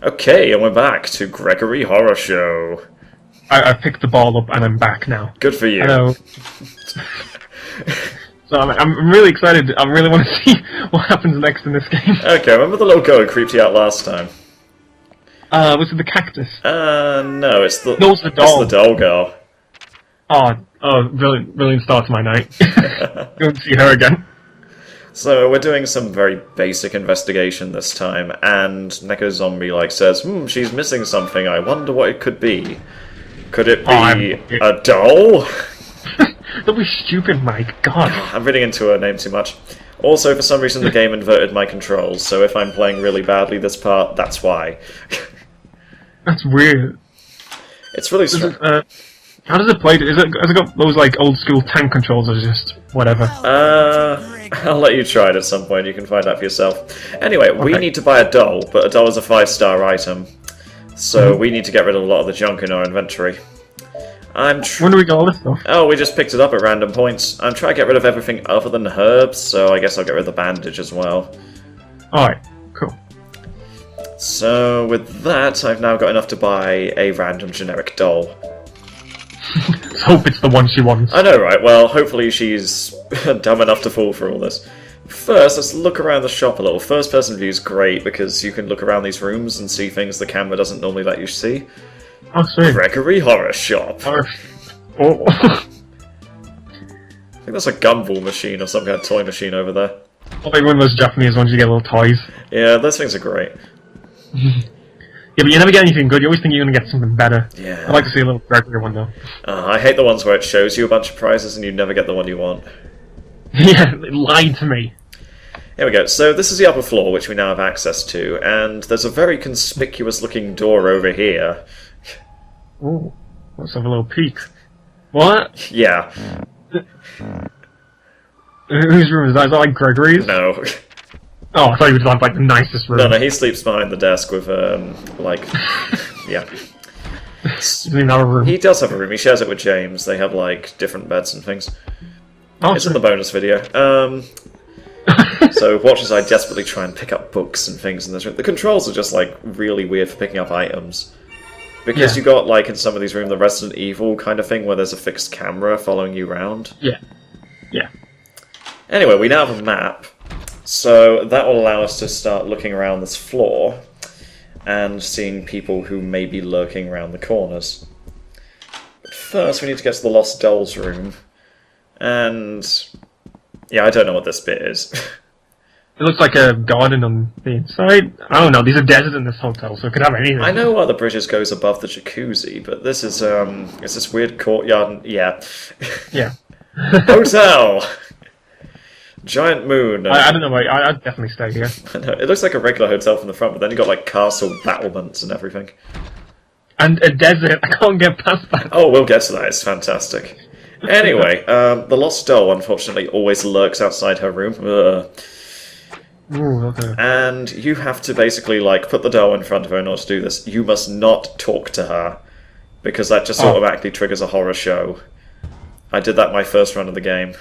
Okay, and we're back to Gregory Horror Show. I picked the ball up and I'm back now. Good for you. Hello. So I'm really excited. I really want to see what happens next in this game. Okay, remember the little girl who creeped you out last time? Was it the cactus? No, it's the... No, it's the doll. It's the doll girl. Oh, brilliant start to my night. Go and see her again. So, we're doing some very basic investigation this time, and Neko Zombie, says, she's missing something, I wonder what it could be. Could it be a doll? Don't be stupid, Mike. God. I'm reading into her name too much. Also, for some reason, the game inverted my controls, so if I'm playing really badly this part, that's why. That's weird. It's really strange. How does it play? Has it got those, old school tank controls, or just whatever? I'll let you try it at some point, you can find out for yourself. Anyway, we need to buy a doll, but a doll is a 5-star item. So we need to get rid of a lot of the junk in our inventory. When do we get all this stuff? Oh, we just picked it up at random points. I'm trying to get rid of everything other than herbs, so I guess I'll get rid of the bandage as well. Alright, cool. So, with that, I've now got enough to buy a random generic doll. Let's hope it's the one she wants. I know, right? Well, hopefully she's dumb enough to fall for all this. First, let's look around the shop a little. First-person view is great because you can look around these rooms and see things the camera doesn't normally let you see. Oh, sweet. Gregory Horror Shop. Oh. I think that's a gumball machine or some kind of toy machine over there. Probably one of those Japanese ones you get little toys. Yeah, those things are great. Yeah, but you never get anything good. You always think you're going to get something better. Yeah. I'd like to see a little Gregory one, though. I hate the ones where it shows you a bunch of prizes and you never get the one you want. Yeah, it lied to me. Here we go. So this is the upper floor, which we now have access to, and there's a very conspicuous-looking door over here. Ooh, let's have a little peek. What? Yeah. Whose room is that? Is that like Gregory's? No. Oh, I thought you would have the nicest room. No, he sleeps behind the desk with, yeah. He doesn't even have a room. He does have a room. He shares it with James. They have, different beds and things. Oh, it's in the bonus video. So watch as I desperately try and pick up books and things in this room. The controls are just, really weird for picking up items. Because you got, in some of these rooms, the Resident Evil kind of thing where there's a fixed camera following you around. Yeah. Yeah. Anyway, we now have a map. So that will allow us to start looking around this floor and seeing people who may be lurking around the corners. But first, we need to get to the Lost Dolls room. And yeah, I don't know what this bit is. It looks like a garden on the inside. I don't know, these are deserts in this hotel, so it could have anything. I know why the bridges goes above the jacuzzi, but this is this weird courtyard and, yeah. Yeah. Hotel! Giant moon. I don't know, I'd definitely stay here. I know, it looks like a regular hotel from the front, but then you got castle battlements and everything. And a desert, I can't get past that. Oh, we'll get to that, it's fantastic. Anyway, the Lost Doll, unfortunately, always lurks outside her room. Ugh. Ooh, okay. And you have to basically, put the doll in front of her in order to do this. You must not talk to her, because that just automatically triggers a horror show. I did that my first run of the game.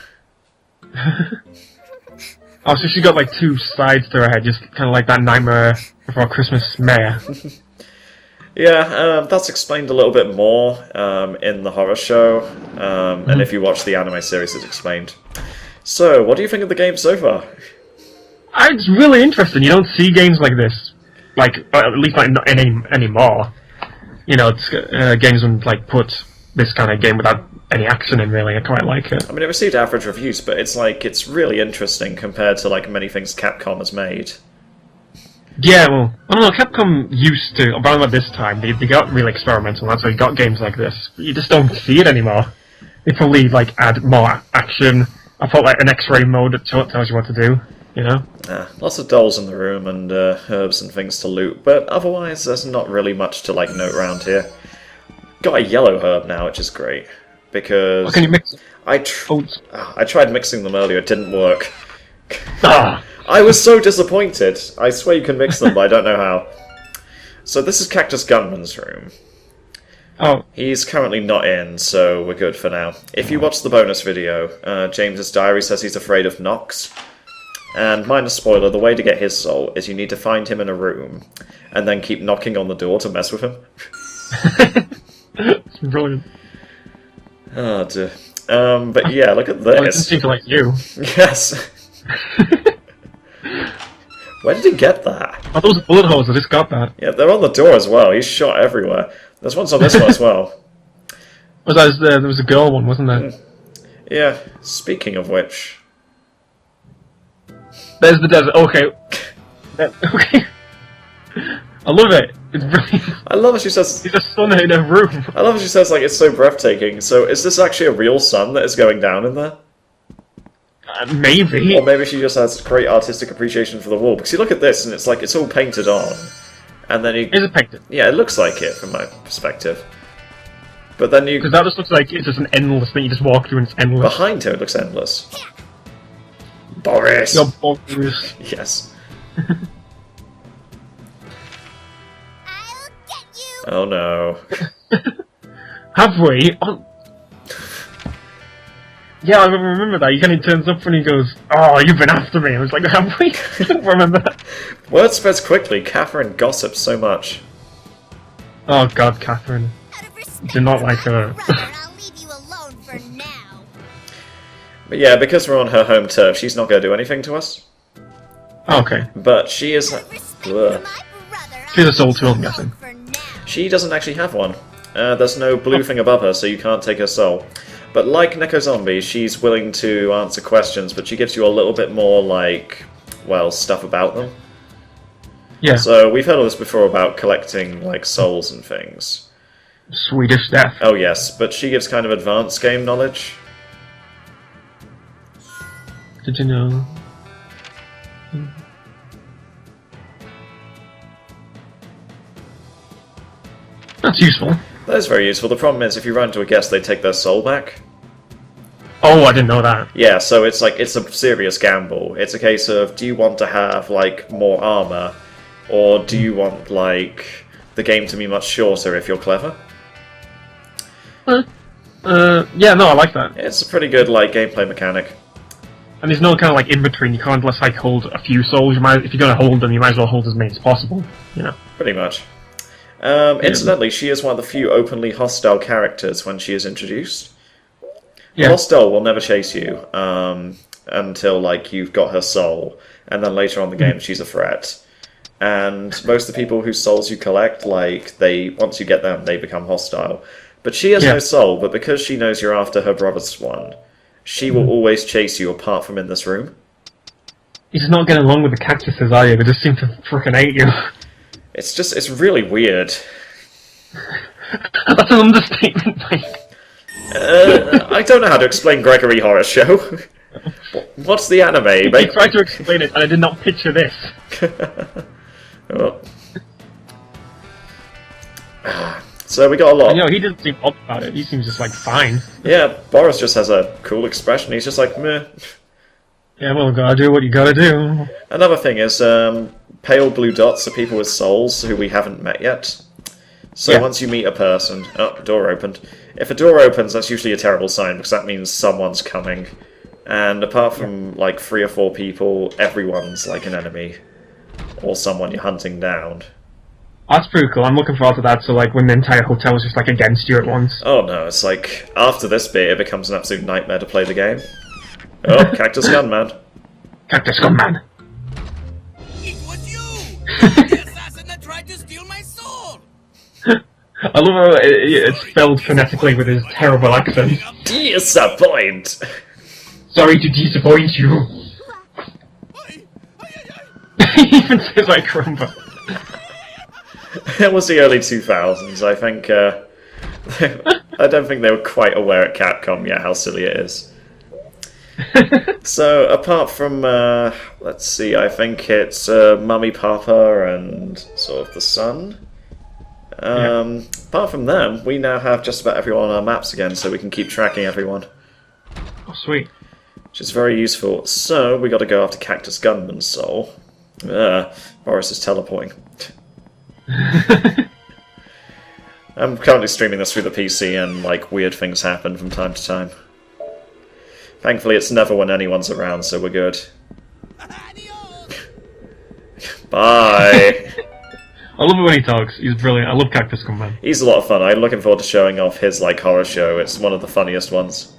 Oh, so she got two sides to her head, just kind of like that Nightmare Before Christmas mare. Yeah, that's explained a little bit more in the horror show, and if you watch the anime series, it's explained. So, what do you think of the game so far? It's really interesting. You don't see games like this, at least not anymore. You know, it's, games wouldn't put this kind of game without any action in. Really, I quite like it. I mean, it received average reviews, but it's really interesting compared to many things Capcom has made. Yeah, well, I don't know, Capcom used to, around about this time, they got really experimental, that's why you got games like this. You just don't see it anymore. They probably, add more action. I thought, an X-ray mode that tells you what to do, you know? Lots of dolls in the room and herbs and things to loot, but otherwise there's not really much to, note around here. Got a yellow herb now, which is great, because... Oh, can you mix? I tried mixing them earlier, it didn't work. Ah! I was so disappointed. I swear you can mix them, but I don't know how. So this is Cactus Gunman's room. Oh. He's currently not in, so we're good for now. If you watch the bonus video, James's diary says he's afraid of knocks. And minor spoiler, the way to get his soul is you need to find him in a room, and then keep knocking on the door to mess with him. It's brilliant. Oh dear. But yeah, look at Well, it this. doesn't seem like you. Yes. Where did he get that? Oh, those bullet holes, I just got that. Yeah, they're on the door as well. He's shot everywhere. There's ones on this one as well. There was a girl one, wasn't there? Yeah, speaking of which... There's the desert. Okay. Okay. I love it. It's brilliant. I love how she says... There's a sun in a room. I love how she says, like, it's so breathtaking. So is this actually a real sun that is going down in there? Maybe. Or maybe she just has great artistic appreciation for the wall. Because you look at this and it's like, it's all painted on. And then you... Is it painted? Yeah, it looks like it from my perspective. But then you... Because that just looks like it's just an endless thing you just walk through and it's endless. Behind her it looks endless. Boris! You're bonkers. Yes. I'll get you. Oh no. Have we? Oh. Yeah, I remember that. He kind of turns up and he goes, "Oh, you've been after me." I was like, "Have we?" I don't remember that. Word spreads quickly. Catherine gossips so much. Oh God, Catherine. Out of respect Do not for like my her. brother, I'll leave you alone for now. But yeah, because we're on her home turf, she's not going to do anything to us. Okay. But she is... Out of respect for Ugh. my brother, She's I'll a soul leave too, you I'm alone guessing. for now. She doesn't actually have one. There's no blue thing above her, so you can't take her soul. But like Neko Zombie, she's willing to answer questions, but she gives you a little bit more, like, well, stuff about them. Yeah. So we've heard all this before about collecting, like, souls and things. Swedish death. Oh yes, but she gives kind of advanced game knowledge. Did you know? That's useful. That is very useful. The problem is, if you run into a guest, they take their soul back. Oh, I didn't know that. Yeah, so it's like, it's a serious gamble. It's a case of, do you want to have, like, more armor? Or do you want, like, the game to be much shorter if you're clever? Yeah, no, I like that. It's a pretty good, like, gameplay mechanic. And there's no kind of like in between. You can't just like hold a few souls. You might, if you're gonna hold them, you might as well hold as many as possible. You know. Pretty much. Incidentally, she is one of the few openly hostile characters when she is introduced. Yeah. Hostile will never chase you until, like, you've got her soul. And then later on in the game, she's a threat. And most of the people whose souls you collect, like, once you get them, they become hostile. But she has no soul, but because she knows you're after her brother's one, she will always chase you apart from in this room. You're just not getting along with the cactuses, are you? They just seem to frickin' hate you. It's really weird. That's an understatement, mate. I don't know how to explain Gregory Horror Show. What's the anime? I tried to explain it, and I did not picture this. Oh. So we got a lot. You know, he doesn't seem odd about it. He seems just like fine. Yeah, Boris just has a cool expression. He's just like, meh. Yeah, well, gotta do what you gotta do. Another thing is, pale blue dots are people with souls who we haven't met yet. So once you meet a person... Oh, door opened. If a door opens, that's usually a terrible sign, because that means someone's coming. And apart from, like, 3 or 4 people, everyone's, like, an enemy. Or someone you're hunting down. That's pretty cool. I'm looking forward to that. So, like, when the entire hotel is just like against you at once. Oh no, it's like, after this bit, it becomes an absolute nightmare to play the game. Oh, Cactus Gunman. Cactus Gunman. It was you! The assassin that tried to steal my soul! I love how it's spelled phonetically with his terrible accent. Disappoint! Sorry to disappoint you. He even says like Crumber. It was the early 2000s, I think, I don't think they were quite aware at Capcom yet how silly it is. So, apart from, let's see, I think it's Mummy Papa and sort of the son. Apart from them, we now have just about everyone on our maps again, so we can keep tracking everyone. Oh, sweet. Which is very useful. So, we got to go after Cactus Gunman's soul. Boris is teleporting. I'm currently streaming this through the PC, and, like, weird things happen from time to time. Thankfully, it's never when anyone's around, so we're good. Adios. Bye. I love it when he talks. He's brilliant. I love Cactus Gunman. He's a lot of fun. I'm looking forward to showing off his like horror show. It's one of the funniest ones.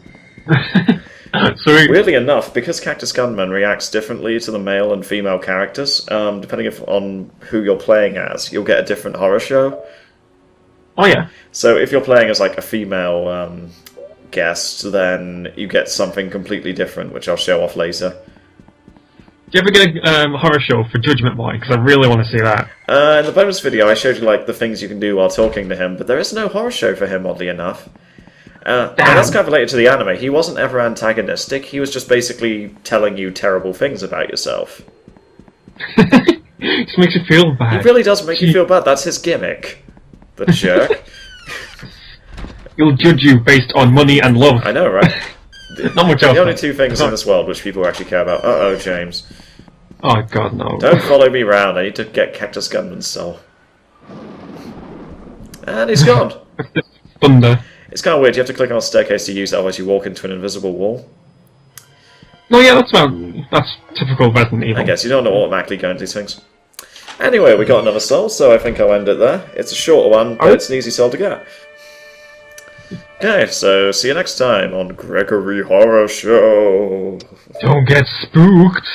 So Weirdly enough, because Cactus Gunman reacts differently to the male and female characters, depending on who you're playing as, you'll get a different horror show. oh yeah. So if you're playing as like a female guest, then you get something completely different, which I'll show off later. Do you ever get a horror show for Judgment Boy? Because I really want to see that. In the bonus video, I showed you like the things you can do while talking to him, but there is no horror show for him, oddly enough. And that's kind of related to the anime. He wasn't ever antagonistic. He was just basically telling you terrible things about yourself. It just makes you feel bad. He really does make you feel bad. That's his gimmick. The jerk. He'll judge you based on money and love. I know, right? Not much else. The only two things in this world which people actually care about. Uh-oh, James. Oh god, no. Don't follow me round. I need to get Cactus Gunman's soul. And he's gone. Thunder. It's kind of weird. You have to click on a staircase to use that, otherwise you walk into an invisible wall. No, yeah, that's typical Resident Evil. I guess you don't automatically go into these things. Anyway, we got another soul, so I think I'll end it there. It's a shorter one, but it's an easy soul to get. Okay, so see you next time on Gregory Horror Show. Don't get spooked.